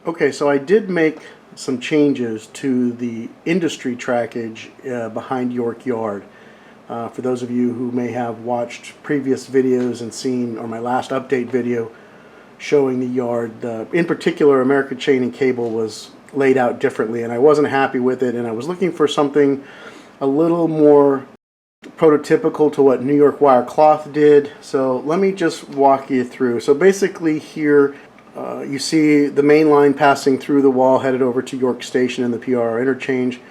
Okay, so I did make some changes to the industry trackage behind York Yard. For those of you who may have watched previous videos and seen, or my last update video showing the yard, in particular American Chain and Cable was laid out differently and I wasn't happy with it, and I was looking for something a little more prototypical to what New York Wire Cloth did. So let me just walk you through. So basically here you see the main line passing through the wall headed over to York Station and the PRR interchange.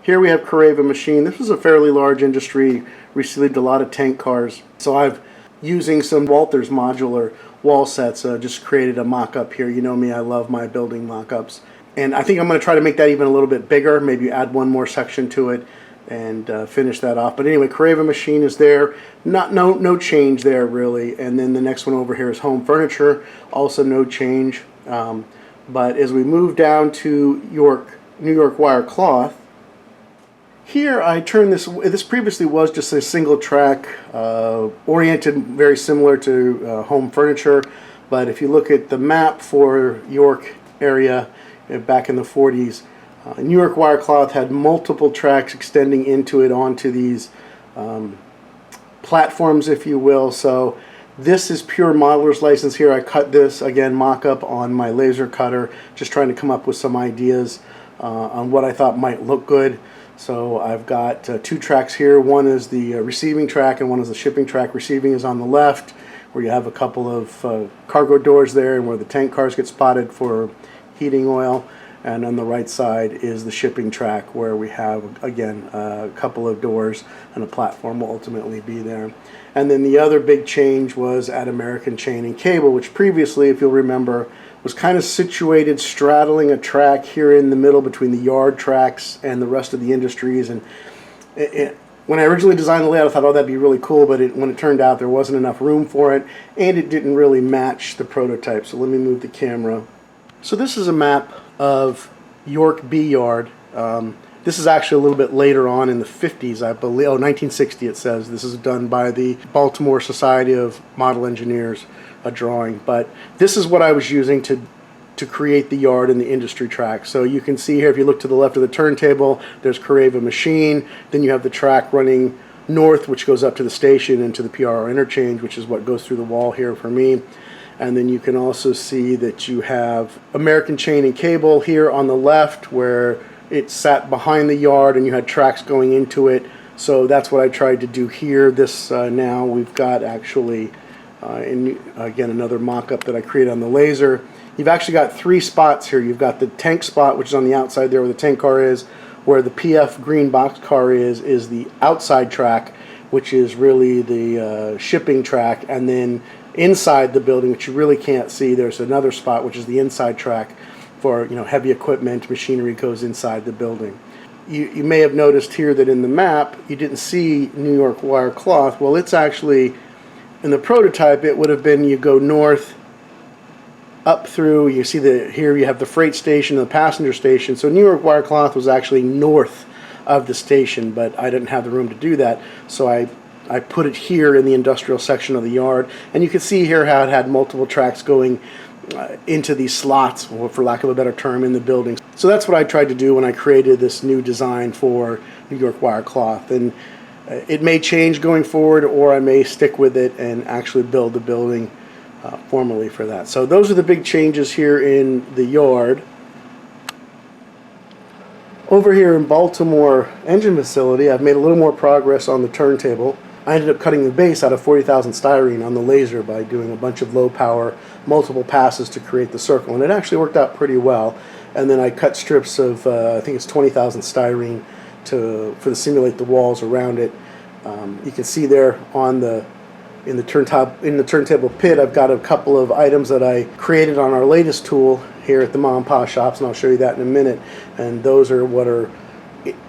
Here we have Careva machine. This was a fairly large industry, received a lot of tank cars. So I've, using some Walters modular wall sets, just created a mock-up here. You know me, I love my building mock-ups. And I think I'm going to try to make that even a little bit bigger, maybe add one more section to it and finish that off. But anyway, Careva machine is there. No change there really. And then the next one over here is home furniture, also no change. But as we move down to New York Wire Cloth, here I turn this previously was just a single track, oriented very similar to home furniture. But if you look at the map for York area back in the 40s, New York Wire Cloth had multiple tracks extending into it onto these platforms, if you will. So this is pure modeler's license here. I cut this, again, mock-up on my laser cutter, just trying to come up with some ideas on what I thought might look good. So I've got two tracks here. One is the receiving track and one is the shipping track. Receiving is on the left, where you have a couple of cargo doors there and where the tank cars get spotted for heating oil. And on the right side is the shipping track, where we have, again, a couple of doors and a platform will ultimately be there. And then the other big change was at American Chain and Cable, which previously, if you'll remember, was kind of situated straddling a track here in the middle between the yard tracks and the rest of the industries. And when I originally designed the layout, I thought, oh, that'd be really cool, but when it turned out there wasn't enough room for it, and it didn't really match the prototype. So let me move the camera. So this is a map of York B Yard. This is actually a little bit later on in the 50s, I believe. Oh, 1960 it says. This is done by the Baltimore Society of Model Engineers, a drawing. But this is what I was using to create the yard and the industry track. So you can see here, if you look to the left of the turntable, there's Careva machine. Then you have the track running north, which goes up to the station and to the PRR interchange, which is what goes through the wall here for me. And then you can also see that you have American Chain and Cable here on the left, where it sat behind the yard and you had tracks going into it. So that's what I tried to do here. This now we've got actually, again, another mock-up that I created on the laser. You've actually got three spots here. You've got the tank spot, which is on the outside there where the tank car is. Where the PF green box car is the outside track, which is really the shipping track. And then inside the building, which you really can't see, there's another spot which is the inside track for, you know, heavy equipment, machinery goes inside the building. You may have noticed here that in the map you didn't see New York Wire Cloth. Well, it's actually, in the prototype, it would have been, you go north up through, you see here you have the freight station and the passenger station. So New York Wire Cloth was actually north of the station, but I didn't have the room to do that, so I put it here in the industrial section of the yard. And you can see here how it had multiple tracks going into these slots, or for lack of a better term, in the building. So that's what I tried to do when I created this new design for New York Wire Cloth. And it may change going forward, or I may stick with it and actually build the building formally for that. So those are the big changes here in the yard. Over here in Baltimore engine facility, I've made a little more progress on the turntable. I ended up cutting the base out of 40,000 styrene on the laser by doing a bunch of low power, multiple passes to create the circle, and it actually worked out pretty well. And then I cut strips of, I think it's 20,000 styrene to simulate the walls around it. You can see there on in the turntable pit, I've got a couple of items that I created on our latest tool here at the mom and pop shops, and I'll show you that in a minute. And those are what are,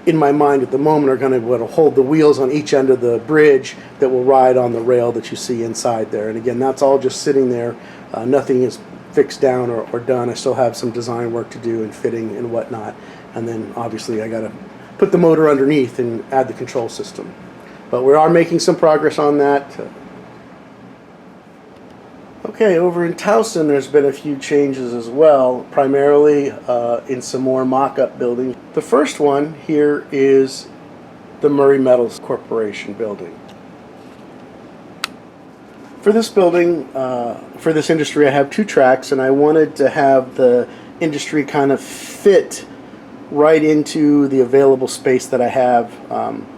in my mind at the moment, are going to hold the wheels on each end of the bridge that will ride on the rail that you see inside there. And again, that's all just sitting there. Nothing is fixed down or done. I still have some design work to do and fitting and whatnot. And then obviously I got to put the motor underneath and add the control system. But we are making some progress on that. Okay, over in Towson there's been a few changes as well, primarily in some more mock-up building. The first one here is the Murray Metals Corporation building. For this building, for this industry, I have 2 tracks, and I wanted to have the industry kind of fit right into the available space that I have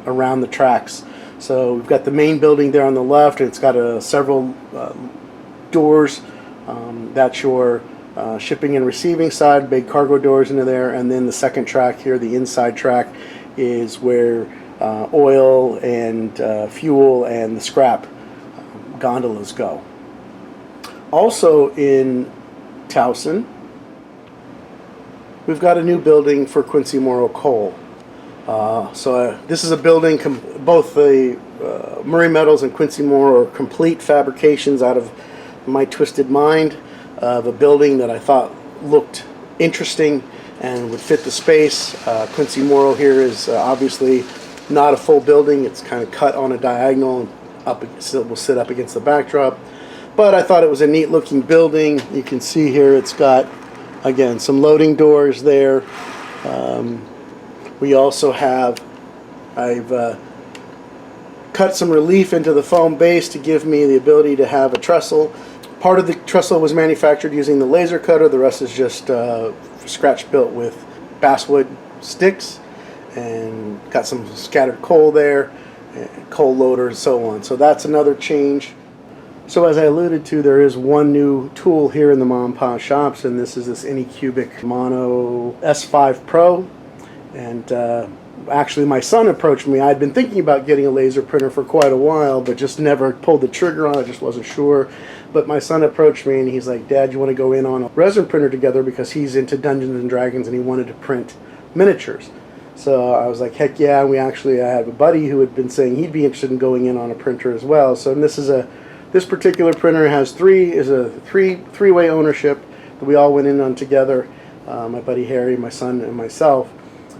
around the tracks. So we've got the main building there on the left, and it's got several doors. That's your shipping and receiving side, big cargo doors into there, and then the second track here, the inside track, is where oil and fuel and the scrap gondolas go. Also in Towson, we've got a new building for Quincy Morrow Coal. This is a building, both the Murray Metals and Quincy Morrow are complete fabrications out of my twisted mind of a building that I thought looked interesting and would fit the space. Quincy Morrow here is obviously not a full building. It's kind of cut on a diagonal, will sit up against the backdrop. But I thought it was a neat looking building. You can see here it's got, again, some loading doors there. We also have, I've cut some relief into the foam base to give me the ability to have a trestle. Part of the trestle was manufactured using the laser cutter. The rest is just scratch built with basswood sticks, and got some scattered coal there, coal loader and so on. So that's another change. So as I alluded to, there is one new tool here in the mom and pop shops, and this is this Anycubic Mono S5 Pro. And actually my son approached me. I'd been thinking about getting a laser printer for quite a while, but just never pulled the trigger on it, just wasn't sure. But my son approached me and he's like, "Dad, you want to go in on a resin printer together?" Because he's into Dungeons and Dragons and he wanted to print miniatures. So I was like, heck yeah. I have a buddy who had been saying he'd be interested in going in on a printer as well. So this particular printer is a three-way ownership that we all went in on together. My buddy Harry, my son, and myself.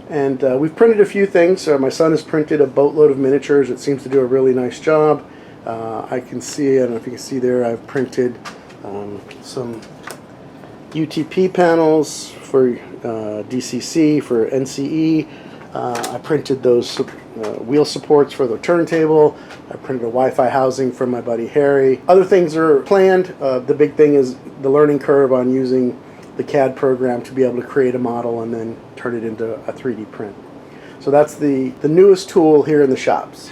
And we've printed a few things. My son has printed a boatload of miniatures. It seems to do a really nice job. I don't know if you can see there, I've printed some UTP panels for DCC, for NCE. I printed those wheel supports for the turntable. I printed a Wi-Fi housing for my buddy Harry. Other things are planned. The big thing is the learning curve on using the CAD program to be able to create a model and then turn it into a 3D print. So that's the newest tool here in the shops.